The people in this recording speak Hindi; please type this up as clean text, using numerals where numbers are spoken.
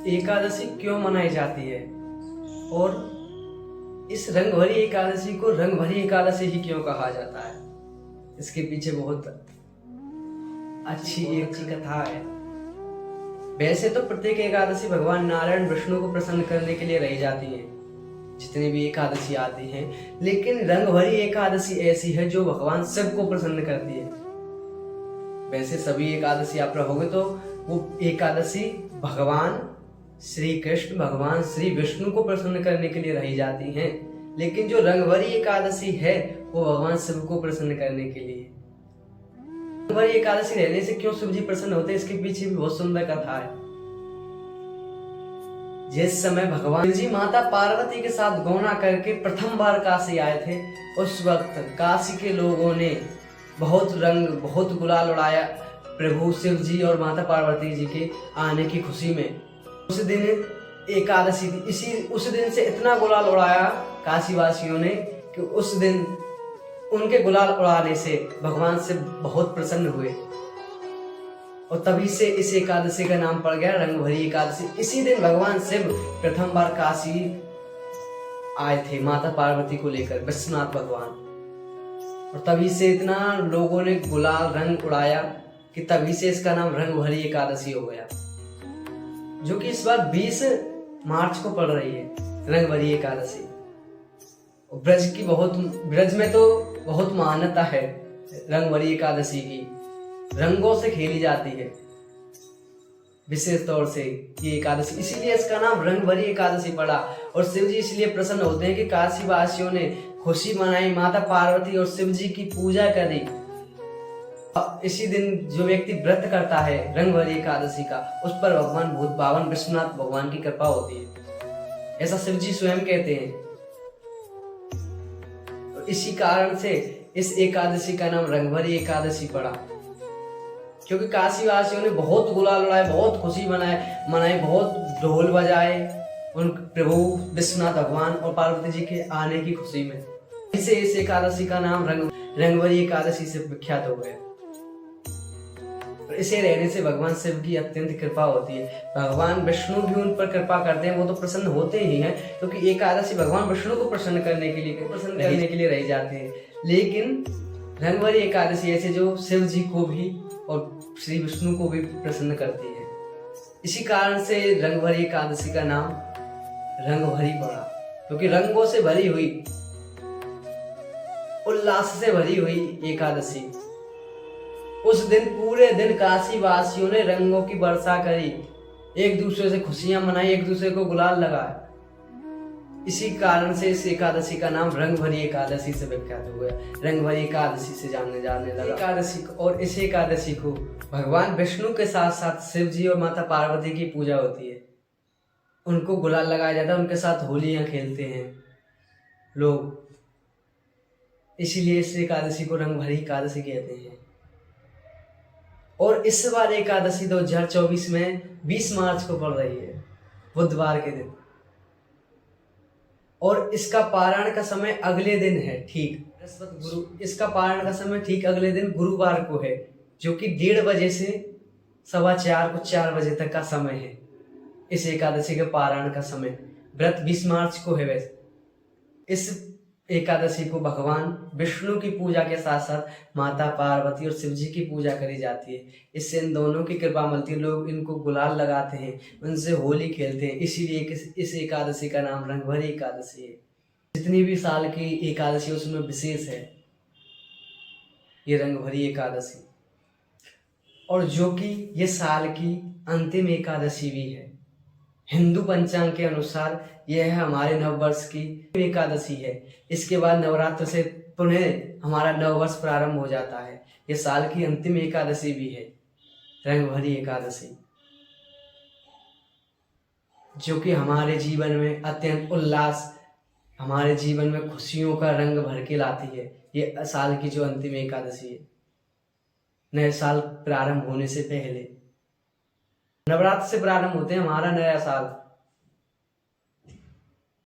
एकादशी क्यों मनाई जाती है और इस रंग भरी एकादशी को रंग भरी एकादशी ही क्यों कहा जाता है, इसके पीछे बहुत अच्छी कथा है। वैसे तो प्रत्येक एकादशी भगवान नारायण विष्णु को प्रसन्न करने के लिए रही जाती है, जितनी भी एकादशी आती हैं, लेकिन रंग भरी एकादशी ऐसी है जो भगवान शिव को प्रसन्न करती है। वैसे सभी एकादशी आप रहोगे तो वो एकादशी भगवान श्री कृष्ण, भगवान श्री विष्णु को प्रसन्न करने के लिए रही जाती हैं, लेकिन जो रंग भरी एकादशी है वो भगवान शिव को प्रसन्न करने के लिए। रंग भरी एकादशी रहने से क्यों शिव जी प्रसन्न होते हैं, इसके पीछे भी बहुत सुंदर कथा है। जिस समय भगवान जी माता पार्वती के साथ गौना करके प्रथम बार काशी आए थे, उस वक्त काशी के लोगों ने बहुत रंग, बहुत गुलाल उड़ाया प्रभु शिव जी और माता पार्वती जी के आने की खुशी में। उस दिन एकादशी थी, उस दिन से इतना गुलाल उड़ाया काशी वासियों ने कि उस दिन उनके गुलाल उड़ाने से भगवान से बहुत प्रसन्न हुए और तभी से इस एकादशी का नाम पड़ गया रंग भरी एकादशी। इसी दिन भगवान शिव प्रथम बार काशी आए थे माता पार्वती को लेकर, विश्वनाथ भगवान, और तभी से इतना लोगों ने गुलाल रंग उड़ाया कि तभी से इसका नाम रंग भरी एकादशी हो गया, जो कि इस बार 20 मार्च को पड़ रही है रंग भरी एकादशी। ब्रज में तो बहुत मान्यता है रंग भरी एकादशी की, रंगों से खेली जाती है विशेष तौर से ये एकादशी, इसीलिए इसका नाम रंग भरी एकादशी पड़ा। और शिव जी इसलिए प्रसन्न होते हैं कि काशी वासियों ने खुशी मनाई, माता पार्वती और शिव जी की पूजा करी। इसी दिन जो व्यक्ति व्रत करता है रंग भरी एकादशी का, उस पर भगवान भूत भावन विश्वनाथ भगवान की कृपा होती है, ऐसा शिव जी स्वयं कहते हैं। तो इसी कारण से इस एकादशी का नाम रंग भरी एकादशी पड़ा, क्योंकि काशी वासियों ने बहुत गुलाल उड़ाए, बहुत खुशी मनाई, बहुत ढोल बजाए उन प्रभु विश्वनाथ भगवान और पार्वती जी के आने की खुशी में। इसे इस एकादशी का नाम रंग भरी एकादशी से विख्यात हो गया। इसे रहने से भगवान शिव की अत्यंत कृपा होती है। भगवान विष्णु भी उन पर कृपा करते हैं, वो तो प्रसन्न होते ही हैं, क्योंकि एकादशी भगवान विष्णु को प्रसन्न करने के लिए रही जाते हैं। लेकिन रंग भरी एकादशी ऐसे जो शिव जी को भी और श्री विष्णु को भी प्रसन्न करती है। इसी कारण से रंग भरी एकादशी का नाम रंग भरी पड़ा, क्योंकि रंगों से भरी हुई, उल्लास से भरी हुई एकादशी। उस दिन पूरे दिन काशी वासियों ने रंगों की वर्षा करी, एक दूसरे से खुशियां मनाई, एक दूसरे को गुलाल लगाया। इसी कारण से इस एकादशी का नाम रंग भरी एकादशी से विख्यात हो गया, रंग भरी एकादशी से जाने लगा एकादशी को। और इस एकादशी को भगवान विष्णु के साथ साथ शिव जी और माता पार्वती की पूजा होती है, उनको गुलाल लगाया जाता है, उनके साथ होलियां खेलते हैं लोग, इसीलिए इस एकादशी को रंग भरी एकादशी कहते हैं। और इस बार एकादशी 2024 में 20 मार्च को पड़ रही है, बुधवार के दिन, और इसका पारायण का समय अगले दिन है, ठीक इसका पारायण का समय ठीक अगले दिन गुरुवार को है, जो कि 1:30 बजे से 4:15 को 4 बजे तक का समय है इस एकादशी के पारायण का समय। व्रत 20 मार्च को है। वैसे इस एकादशी को भगवान विष्णु की पूजा के साथ साथ माता पार्वती और शिव जी की पूजा करी जाती है। इससे इन दोनों की कृपा मिलती है, लोग इनको गुलाल लगाते हैं, उनसे होली खेलते हैं, इसीलिए इस एकादशी का नाम रंग भरी एकादशी है। जितनी भी साल की एकादशी उसमें विशेष है ये रंग भरी एकादशी, और जो कि ये साल की अंतिम एकादशी भी है। हिंदू पंचांग के अनुसार यह हमारे नववर्ष की एकादशी है। इसके बाद नवरात्र से पुनः हमारा नववर्ष प्रारंभ हो जाता है। ये साल की अंतिम एकादशी भी है रंग भरी एकादशी, जो कि हमारे जीवन में अत्यंत उल्लास, हमारे जीवन में खुशियों का रंग भर के लाती है। ये साल की जो अंतिम एकादशी है, नए साल प्रारंभ होने से पहले, नवरात्र से प्रारंभ होते हैं हमारा नया साल।